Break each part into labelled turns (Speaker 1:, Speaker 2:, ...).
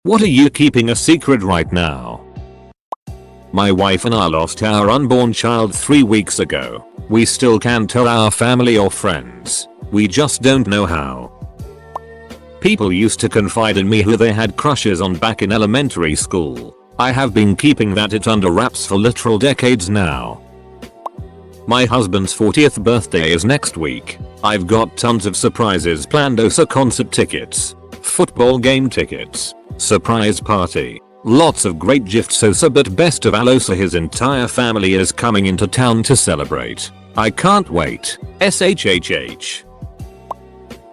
Speaker 1: What are you keeping a secret right now? My wife and I lost our unborn child 3 weeks ago. We still can't tell our family or friends. We just don't know how. People used to confide in me who they had crushes on back in elementary school. I have been keeping that it under wraps for literal decades now. My husband's 40th birthday is next week. I've got tons of surprises planned: Osa concert tickets, football game tickets, surprise party, lots of great gifts. Osa, but best of all, Osa, his entire family is coming into town to celebrate. I can't wait. SHHH.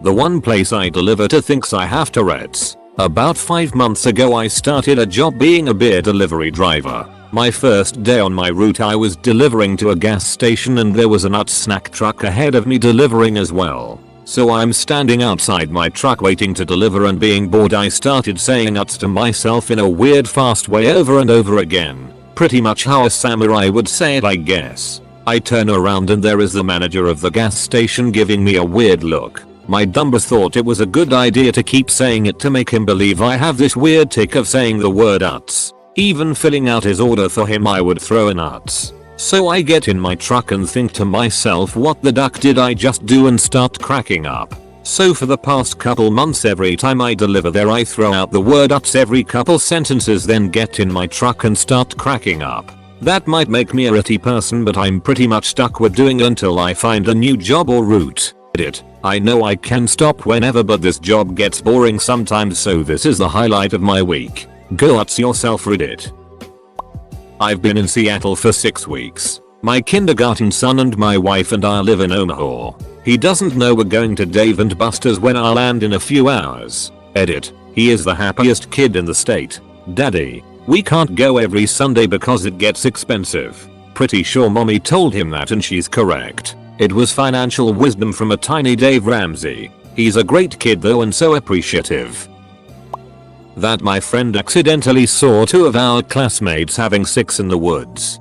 Speaker 1: The one place I deliver to thinks I have Tourette's. About 5 months ago I started a job being a beer delivery driver. My first day on my route I was delivering to a gas station and there was a nut snack truck ahead of me delivering as well. So I'm standing outside my truck waiting to deliver, and being bored I started saying nuts to myself in a weird fast way over and over again. Pretty much how a samurai would say it, I guess. I turn around and there is the manager of the gas station giving me a weird look. My dumbass thought it was a good idea to keep saying it to make him believe I have this weird tick of saying the word nuts. Even filling out his order for him I would throw in nuts. So I get in my truck and think to myself, what the duck did I just do, and start cracking up. So for the past couple months every time I deliver there I throw out the word nuts every couple sentences, then get in my truck and start cracking up. That might make me a witty person, but I'm pretty much stuck with doing until I find a new job or route. I know I can stop whenever, but this job gets boring sometimes, so this is the highlight of my week. Go nuts yourself, Reddit. I've been in Seattle for 6 weeks. My kindergarten son and my wife and I live in Omaha. He doesn't know we're going to Dave & Buster's when I land in a few hours. Edit. He is the happiest kid in the state. Daddy, we can't go every Sunday because it gets expensive. Pretty sure mommy told him that and she's correct. It was financial wisdom from a tiny Dave Ramsey. He's a great kid though and so appreciative. That my friend accidentally saw 2 of our classmates having sex in the woods.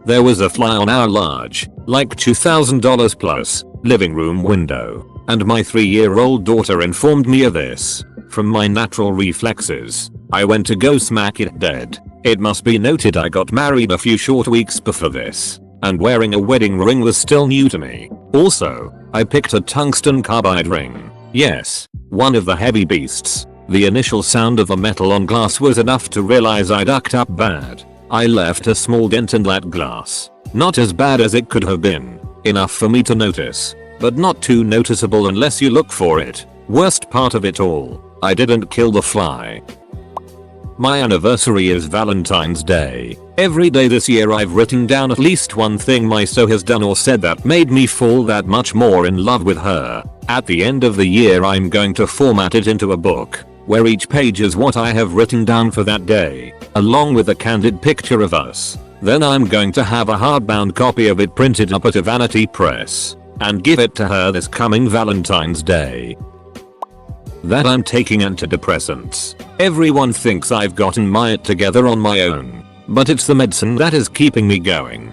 Speaker 1: There was a fly on our large, like $2,000 plus, living room window, and my 3-year-old daughter informed me of this. From my natural reflexes, I went to go smack it dead. It must be noted I got married a few short weeks before this, and wearing a wedding ring was still new to me. Also, I picked a tungsten carbide ring. Yes, one of the heavy beasts. The initial sound of the metal on glass was enough to realize I ducked up bad. I left a small dent in that glass. Not as bad as it could have been. Enough for me to notice, but not too noticeable unless you look for it. Worst part of it all, I didn't kill the fly. My anniversary is Valentine's Day. Every day this year I've written down at least one thing my so has done or said that made me fall that much more in love with her. At the end of the year I'm going to format it into a book, where each page is what I have written down for that day, along with a candid picture of us. Then I'm going to have a hardbound copy of it printed up at a vanity press, and give it to her this coming Valentine's Day. That I'm taking antidepressants. Everyone thinks I've gotten my it together on my own, but it's the medicine that is keeping me going.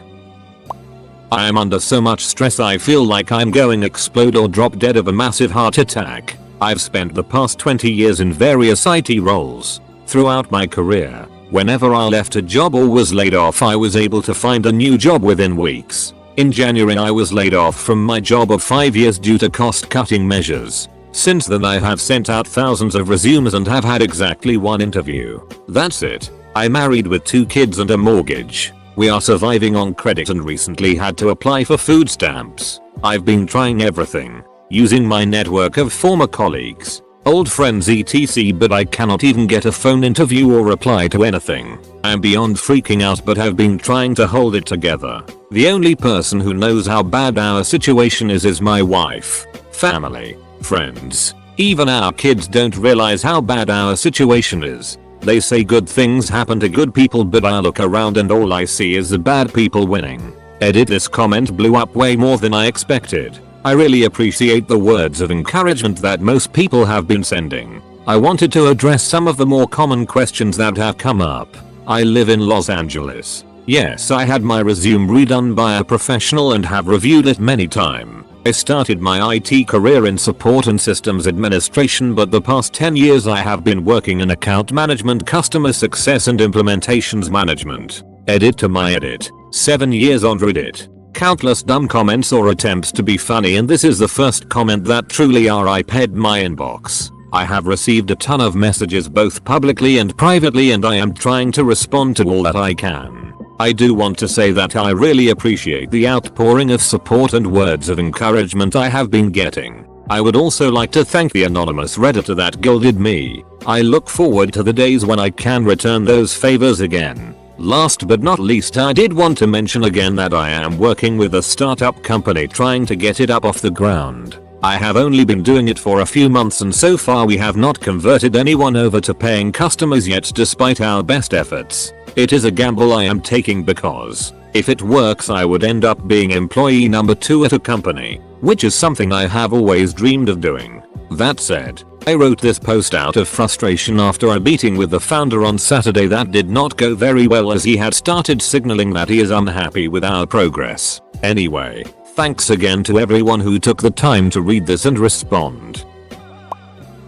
Speaker 1: I am under so much stress I feel like I'm going to explode or drop dead of a massive heart attack. I've spent the past 20 years in various IT roles. Throughout my career, whenever I left a job or was laid off I was able to find a new job within weeks. In January I was laid off from my job of 5 years due to cost cutting measures. Since then I have sent out thousands of resumes and have had exactly 1 interview. That's it. I'm married with 2 kids and a mortgage. We are surviving on credit and recently had to apply for food stamps. I've been trying everything, using my network of former colleagues, old friends etc, but I cannot even get a phone interview or reply to anything. I'm beyond freaking out but have been trying to hold it together. The only person who knows how bad our situation is my wife, family, friends. Even our kids don't realize how bad our situation is. They say good things happen to good people, but I look around and all I see is the bad people winning. Edit. This comment blew up way more than I expected. I really appreciate the words of encouragement that most people have been sending. I wanted to address some of the more common questions that have come up. I live in Los Angeles. Yes, I had my resume redone by a professional and have reviewed it many times. I started my IT career in support and systems administration, but the past 10 years I have been working in account management, customer success and implementations management. Edit to my edit. 7 years on Reddit. Countless dumb comments or attempts to be funny, and this is the first comment that truly RIP'd my inbox. I have received a ton of messages both publicly and privately, and I am trying to respond to all that I can. I do want to say that I really appreciate the outpouring of support and words of encouragement I have been getting. I would also like to thank the anonymous Redditor that gilded me. I look forward to the days when I can return those favors again. Last but not least, I did want to mention again that I am working with a startup company trying to get it up off the ground. I have only been doing it for a few months, and so far we have not converted anyone over to paying customers yet despite our best efforts. It is a gamble I am taking because if it works I would end up being employee number 2 at a company, which is something I have always dreamed of doing. That said, I wrote this post out of frustration after a meeting with the founder on Saturday that did not go very well, as he had started signaling that he is unhappy with our progress. Anyway, thanks again to everyone who took the time to read this and respond.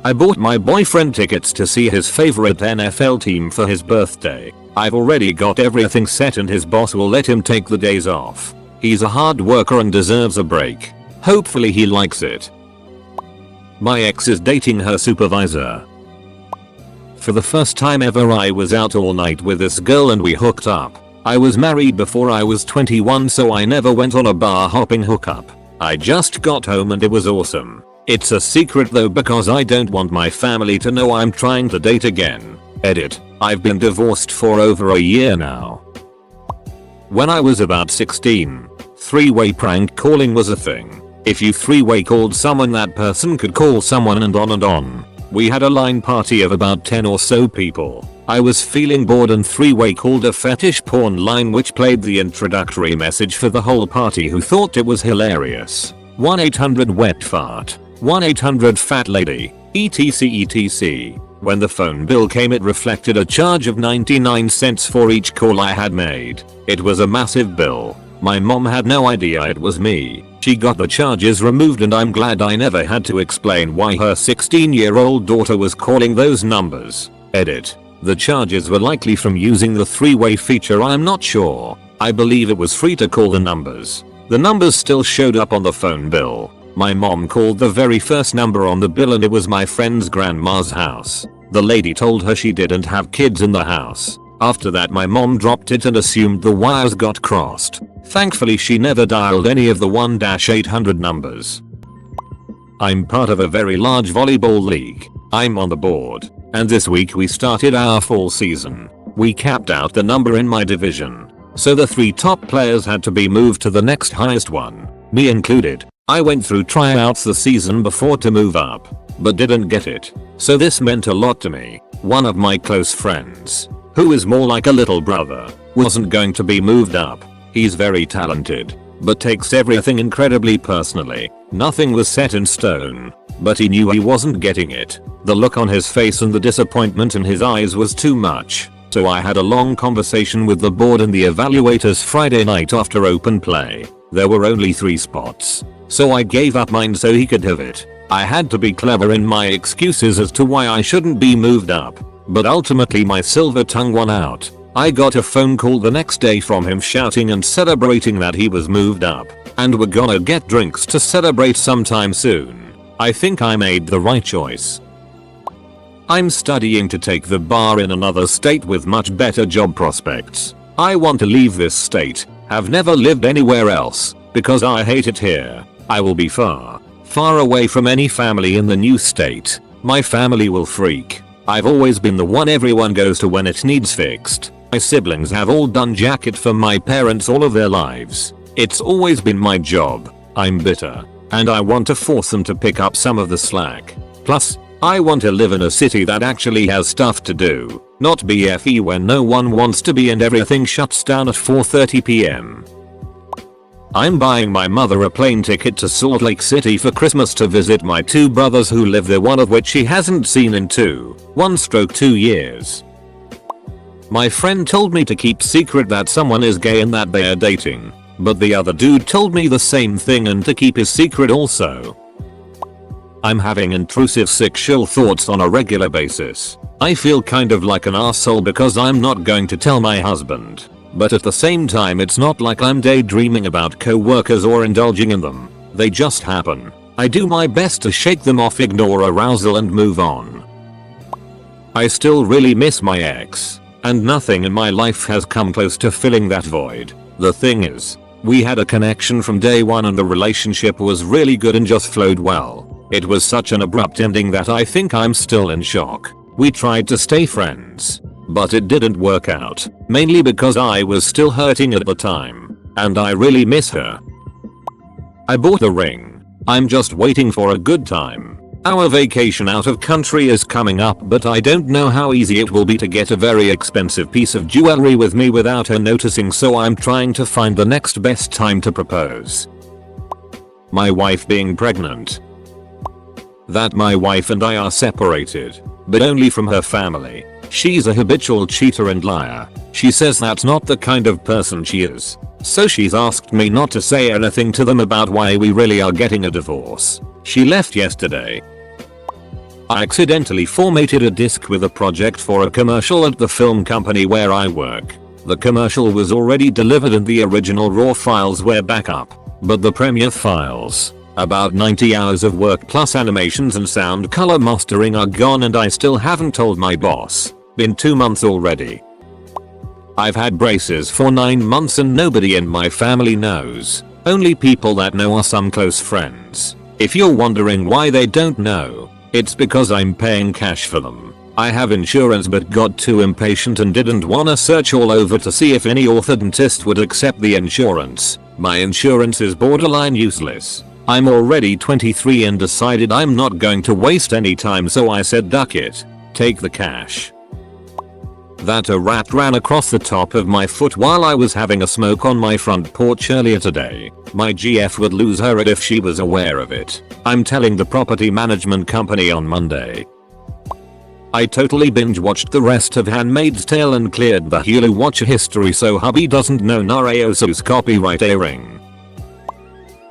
Speaker 1: I bought my boyfriend tickets to see his favorite NFL team for his birthday. I've already got everything set and his boss will let him take the days off. He's a hard worker and deserves a break. Hopefully he likes it. My ex is dating her supervisor. For the first time ever I was out all night with this girl and we hooked up. I was married before I was 21, so I never went on a bar hopping hookup. I just got home and it was awesome. It's a secret though because I don't want my family to know I'm trying to date again. Edit. I've been divorced for over a year now. When I was about 16, three-way prank calling was a thing. If you three-way called someone, that person could call someone and on and on. We had a line party of about 10 or so people. I was feeling bored and three-way called a fetish porn line which played the introductory message for the whole party, who thought it was hilarious. 1-800-WET-FART. 1-800-FAT-LADY. etc. When the phone bill came it reflected a charge of 99 cents for each call I had made. It was a massive bill. My mom had no idea it was me. She got the charges removed and I'm glad I never had to explain why her 16-year-old daughter was calling those numbers. Edit. The charges were likely from using the three-way feature, I'm not sure. I believe it was free to call the numbers. The numbers still showed up on the phone bill. My mom called the very first number on the bill and it was my friend's grandma's house. The lady told her she didn't have kids in the house. After that my mom dropped it and assumed the wires got crossed. Thankfully she never dialed any of the 1-800 numbers. I'm part of a very large volleyball league. I'm on the board. And this week we started our fall season. We capped out the number in my division. So the 3 top players had to be moved to the next highest one, me included. I went through tryouts the season before to move up, but didn't get it. So this meant a lot to me. One of my close friends, who is more like a little brother, wasn't going to be moved up. He's very talented, but takes everything incredibly personally. Nothing was set in stone, but he knew he wasn't getting it. The look on his face and the disappointment in his eyes was too much. So I had a long conversation with the board and the evaluators Friday night after open play. There were only 3 spots, so I gave up mine so he could have it. I had to be clever in my excuses as to why I shouldn't be moved up, but ultimately my silver tongue won out. I got a phone call the next day from him shouting and celebrating that he was moved up, and we're gonna get drinks to celebrate sometime soon. I think I made the right choice. I'm studying to take the bar in another state with much better job prospects. I want to leave this state, have never lived anywhere else, because I hate it here. I will be far away from any family in the new state. My family will freak. I've always been the one everyone goes to when it needs fixed. My siblings have all done jacket for my parents all of their lives. It's always been my job. I'm bitter, and I want to force them to pick up some of the slack. Plus, I want to live in a city that actually has stuff to do, not BFE when no one wants to be and everything shuts down at 4:30 PM. I'm buying my mother a plane ticket to Salt Lake City for Christmas to visit my 2 brothers who live there, one of which she hasn't seen in 2 years. My friend told me to keep secret that someone is gay and that they are dating. but the other dude told me the same thing and to keep his secret also. I'm having intrusive sexual thoughts on a regular basis. I feel kind of like an asshole because I'm not going to tell my husband. But at the same time it's not like I'm daydreaming about co-workers or indulging in them. They just happen. I do my best to shake them off, ignore arousal and move on. I still really miss my ex, and nothing in my life has come close to filling that void. The thing is, we had a connection from day one and the relationship was really good and just flowed well. It was such an abrupt ending that I think I'm still in shock. We tried to stay friends, but it didn't work out, mainly because I was still hurting at the time, and I really miss her. I bought a ring. I'm just waiting for a good time. Our vacation out of country is coming up, but I don't know how easy it will be to get a very expensive piece of jewelry with me without her noticing, so I'm trying to find the next best time to propose. My wife being pregnant. That my wife and I are separated, but only from her family. She's a habitual cheater and liar. She says that's not the kind of person she is. So she's asked me not to say anything to them about why we really are getting a divorce. She left yesterday. I accidentally formatted a disk with a project for a commercial at the film company where I work. The commercial was already delivered and the original raw files were backup, but the Premiere files, about 90 hours of work plus animations and sound color mastering, are gone and I still haven't told my boss. Been 2 months already. I've had braces for 9 months and nobody in my family knows. Only people that know are some close friends. If you're wondering why they don't know, it's because I'm paying cash for them. I have insurance but got too impatient and didn't wanna search all over to see if any orthodontist would accept the insurance. My insurance is borderline useless. I'm already 23 and decided I'm not going to waste any time, so I said duck it. Take the cash. That a rat ran across the top of my foot while I was having a smoke on my front porch earlier today. My GF would lose her if she was aware of it. I'm telling the property management company on Monday. I totally binge watched the rest of Handmaid's Tale and cleared the Hulu watch history so hubby doesn't know Narayosu's copyright airing.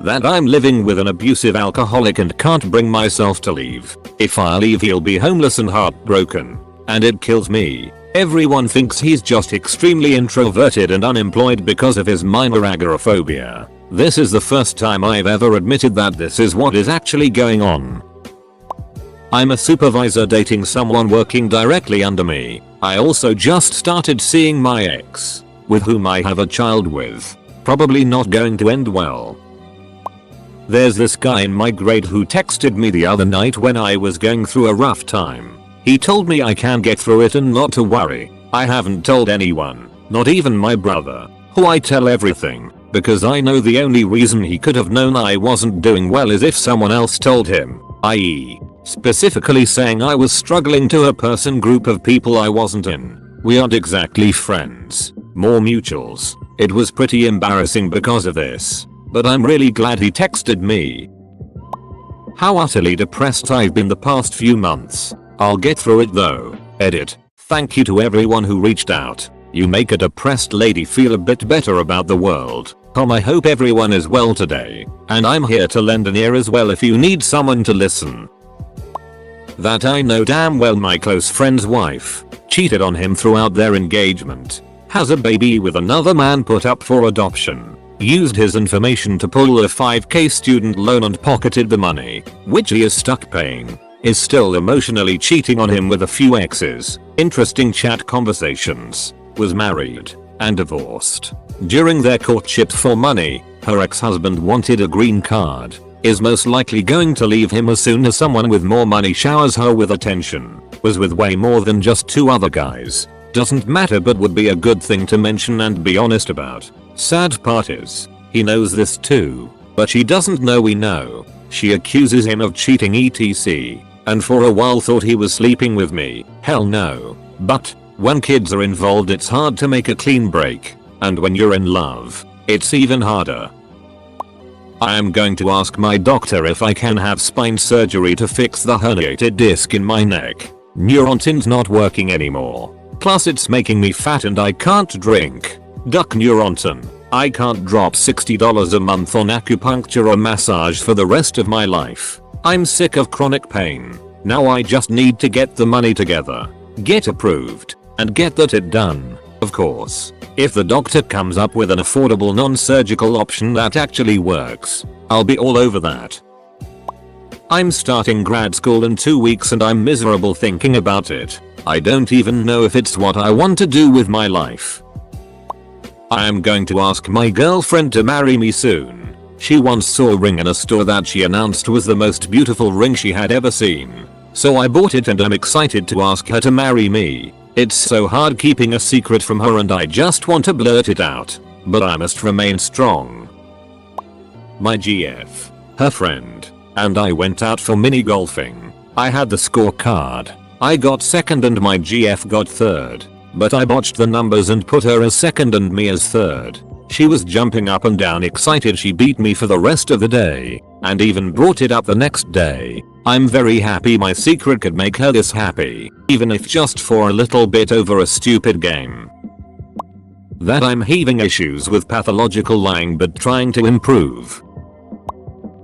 Speaker 1: That I'm living with an abusive alcoholic and can't bring myself to leave. If I leave he'll be homeless and heartbroken. And it kills me. Everyone thinks he's just extremely introverted and unemployed because of his minor agoraphobia. This is the first time I've ever admitted that this is what is actually going on. I'm a supervisor dating someone working directly under me. I also just started seeing my ex, with whom I have a child with. Probably not going to end well. There's this guy in my grade who texted me the other night when I was going through a rough time. He told me I can get through it and not to worry. I haven't told anyone, not even my brother, who I tell everything, because I know the only reason he could have known I wasn't doing well is if someone else told him, i.e., specifically saying I was struggling to a person group of people I wasn't in. We aren't exactly friends, more mutuals. It was pretty embarrassing because of this, but I'm really glad he texted me. How utterly depressed I've been the past few months. I'll get through it though. Edit. Thank you to everyone who reached out. You make a depressed lady feel a bit better about the world. I hope everyone is well today. And I'm here to lend an ear as well if you need someone to listen. That I know damn well my close friend's wife cheated on him throughout their engagement. Has a baby with another man put up for adoption. Used his information to pull a 5k student loan and pocketed the money, which he is stuck paying. Is still emotionally cheating on him with a few exes, interesting chat conversations, was married, and divorced. During their courtship for money, her ex-husband wanted a green card, is most likely going to leave him as soon as someone with more money showers her with attention, was with way more than just 2 other guys. Doesn't matter but would be a good thing to mention and be honest about. Sad part is, he knows this too, but she doesn't know we know. She accuses him of cheating etc. And for a while thought he was sleeping with me. Hell no. But, when kids are involved it's hard to make a clean break. And when you're in love, it's even harder. I am going to ask my doctor if I can have spine surgery to fix the herniated disc in my neck. Neurontin's not working anymore. Plus it's making me fat and I can't drink. Duck Neurontin. I can't drop $60 a month on acupuncture or massage for the rest of my life. I'm sick of chronic pain. Now I just need to get the money together, get approved, and get it done. Of course, if the doctor comes up with an affordable non-surgical option that actually works, I'll be all over that. I'm starting grad school in 2 weeks and I'm miserable thinking about it. I don't even know if it's what I want to do with my life. I am going to ask my girlfriend to marry me soon. She once saw a ring in a store that she announced was the most beautiful ring she had ever seen. So I bought it and I'm excited to ask her to marry me. It's so hard keeping a secret from her and I just want to blurt it out. But I must remain strong. My GF, her friend, and I went out for mini golfing. I had the scorecard. I got second and my GF got third. But I botched the numbers and put her as second and me as third. She was jumping up and down excited she beat me for the rest of the day, and even brought it up the next day. I'm very happy my secret could make her this happy, even if just for a little bit over a stupid game. That I'm having issues with pathological lying but trying to improve.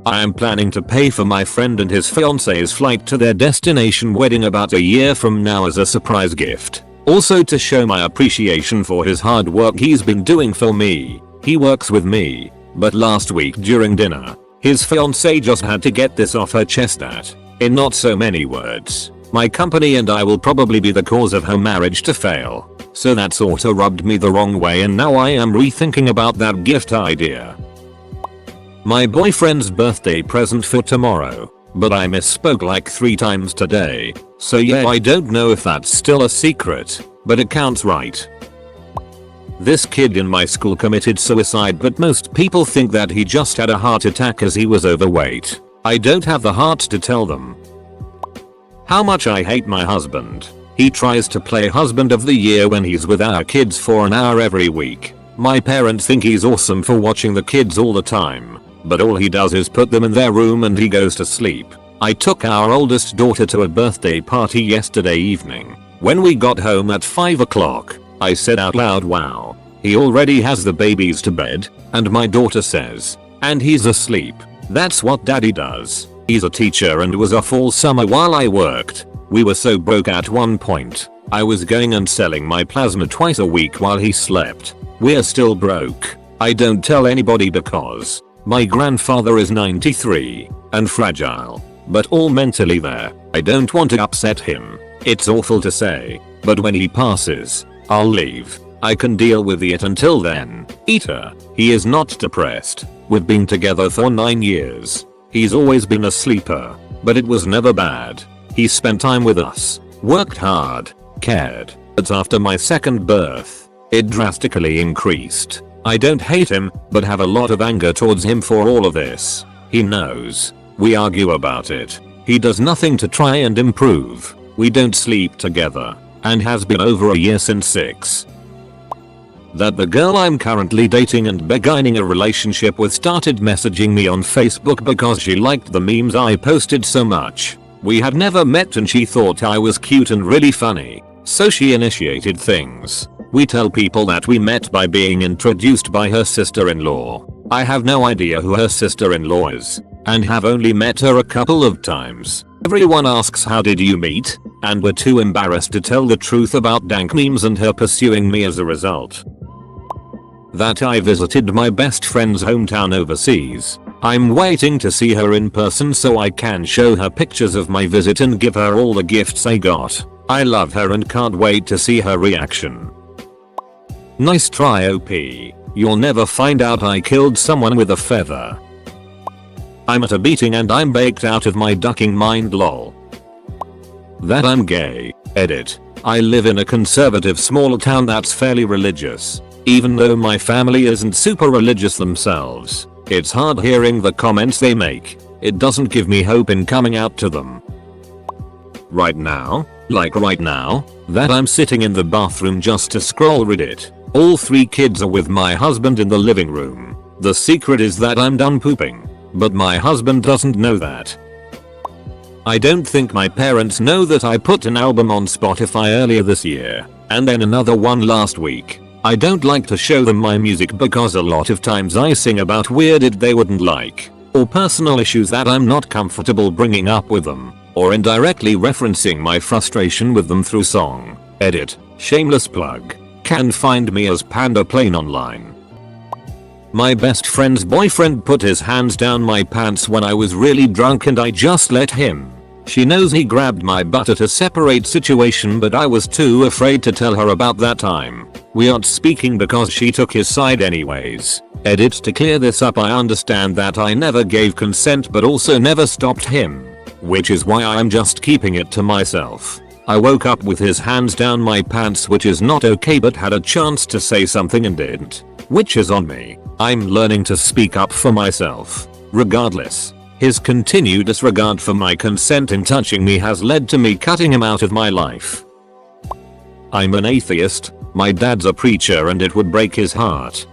Speaker 1: I am planning to pay for my friend and his fiance's flight to their destination wedding about a year from now as a surprise gift. Also to show my appreciation for his hard work he's been doing for me. He works with me, but last week during dinner, his fiancée just had to get this off her chest that, in not so many words, my company and I will probably be the cause of her marriage to fail. So that sorta rubbed me the wrong way and now I am rethinking about that gift idea. My boyfriend's birthday present for tomorrow, but I misspoke like 3 times today. So yeah, I don't know if that's still a secret, but it counts, right? This kid in my school committed suicide but most people think that he just had a heart attack as he was overweight. I don't have the heart to tell them how much I hate my husband. He tries to play husband of the year when he's with our kids for an hour every week. My parents think he's awesome for watching the kids all the time, but all he does is put them in their room and he goes to sleep. I took our oldest daughter to a birthday party yesterday evening. When we got home at 5 o'clock, I said out loud, wow, he already has the babies to bed, and my daughter says, and he's asleep. That's what daddy does. He's a teacher and was off all summer while I worked. We were so broke at one point, I was going and selling my plasma twice a week while he slept. We're still broke. I don't tell anybody because my grandfather is 93 and fragile, but all mentally there. I don't want to upset him. It's awful to say, but when he passes, I'll leave. I can deal with it until then. Eater. He is not depressed. We've been together for 9 years. He's always been a sleeper, but it was never bad. He spent time with us, worked hard, cared. But after my second birth, it drastically increased. I don't hate him, but have a lot of anger towards him for all of this. He knows. We argue about it. He does nothing to try and improve. We don't sleep together, and has been over a year since 6. That the girl I'm currently dating and beginning a relationship with started messaging me on Facebook because she liked the memes I posted so much. We had never met and she thought I was cute and really funny, so she initiated things. We tell people that we met by being introduced by her sister-in-law. I have no idea who her sister-in-law is, and have only met her a couple of times. Everyone asks how did you meet, and we're too embarrassed to tell the truth about dank memes and her pursuing me as a result. That I visited my best friend's hometown overseas. I'm waiting to see her in person so I can show her pictures of my visit and give her all the gifts I got. I love her and can't wait to see her reaction. Nice try, OP. You'll never find out I killed someone with a feather. I'm at a beating and I'm baked out of my ducking mind, lol. That I'm gay. Edit. I live in a conservative small town that's fairly religious. Even though my family isn't super religious themselves, it's hard hearing the comments they make. It doesn't give me hope in coming out to them. Right now, like right now, that I'm sitting in the bathroom just to scroll Reddit. All 3 kids are with my husband in the living room. The secret is that I'm done pooping, but my husband doesn't know that. I don't think my parents know that I put an album on Spotify earlier this year, and then another one last week. I don't like to show them my music because a lot of times I sing about weird shit they wouldn't like, or personal issues that I'm not comfortable bringing up with them, or indirectly referencing my frustration with them through song. Edit. Shameless plug. Can find me as Panda Plane online. My best friend's boyfriend put his hands down my pants when I was really drunk and I just let him. She knows he grabbed my butt at a separate situation, but I was too afraid to tell her about that time. We aren't speaking because she took his side anyways. Edit. To clear this up, I understand that I never gave consent but also never stopped him, which is why I'm just keeping it to myself. I woke up with his hands down my pants, which is not okay, but had a chance to say something and didn't, which is on me. I'm learning to speak up for myself. Regardless, his continued disregard for my consent in touching me has led to me cutting him out of my life. I'm an atheist, my dad's a preacher, and it would break his heart.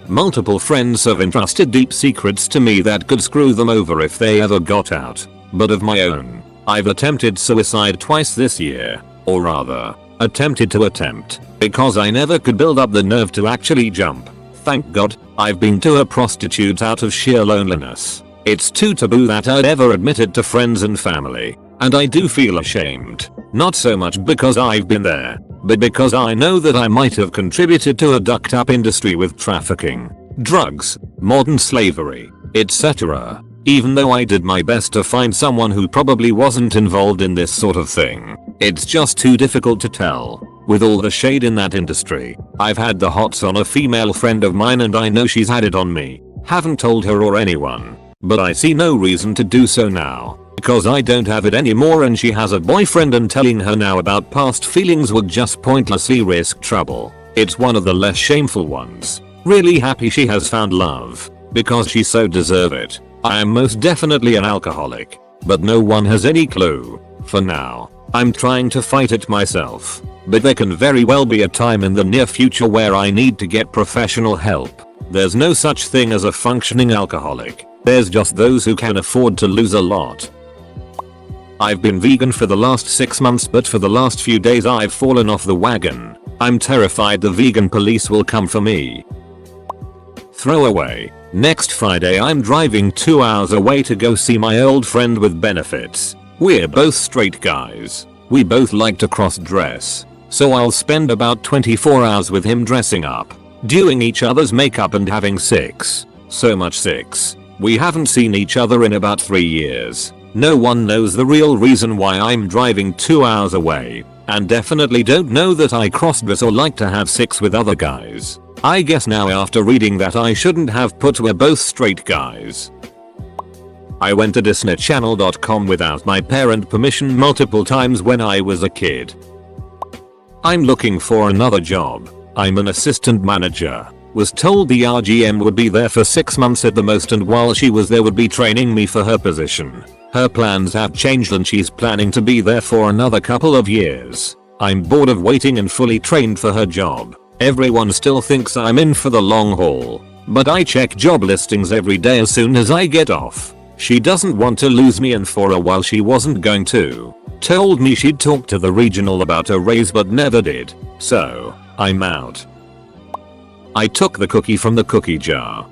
Speaker 1: Multiple friends have entrusted deep secrets to me that could screw them over if they ever got out, but of my own, I've attempted suicide twice this year, or rather, attempted to attempt, because I never could build up the nerve to actually jump. Thank God, I've been to a prostitute out of sheer loneliness. It's too taboo that I'd ever admit it to friends and family, and I do feel ashamed, not so much because I've been there, but because I know that I might have contributed to a ducked up industry with trafficking, drugs, modern slavery, etc. Even though I did my best to find someone who probably wasn't involved in this sort of thing, it's just too difficult to tell. With all the shade in that industry, I've had the hots on a female friend of mine and I know she's had it on me. Haven't told her or anyone, but I see no reason to do so now, because I don't have it anymore and she has a boyfriend, and telling her now about past feelings would just pointlessly risk trouble. It's one of the less shameful ones. Really happy she has found love, because she so deserves it. I am most definitely an alcoholic, but no one has any clue. For now, I'm trying to fight it myself, but there can very well be a time in the near future where I need to get professional help. There's no such thing as a functioning alcoholic. There's just those who can afford to lose a lot. I've been vegan for the last 6 months, but for the last few days I've fallen off the wagon. I'm terrified the vegan police will come for me. Throwaway. Next Friday I'm driving 2 hours away to go see my old friend with benefits. We're both straight guys. We both like to cross-dress, so I'll spend about 24 hours with him dressing up, doing each other's makeup and having sex. So much sex. We haven't seen each other in about 3 years. No one knows the real reason why I'm driving 2 hours away, and definitely don't know that I cross-dress or like to have sex with other guys. I guess now after reading that I shouldn't have put we're both straight guys. I went to disneychannel.com without my parent permission multiple times when I was a kid. I'm looking for another job. I'm an assistant manager. Was told the RGM would be there for 6 months at the most, and while she was there would be training me for her position. Her plans have changed and she's planning to be there for another couple of years. I'm bored of waiting and fully trained for her job. Everyone still thinks I'm in for the long haul, but I check job listings every day as soon as I get off. She doesn't want to lose me, and for a while she wasn't going to. Told me she'd talk to the regional about a raise but never did. So, I'm out. I took the cookie from the cookie jar.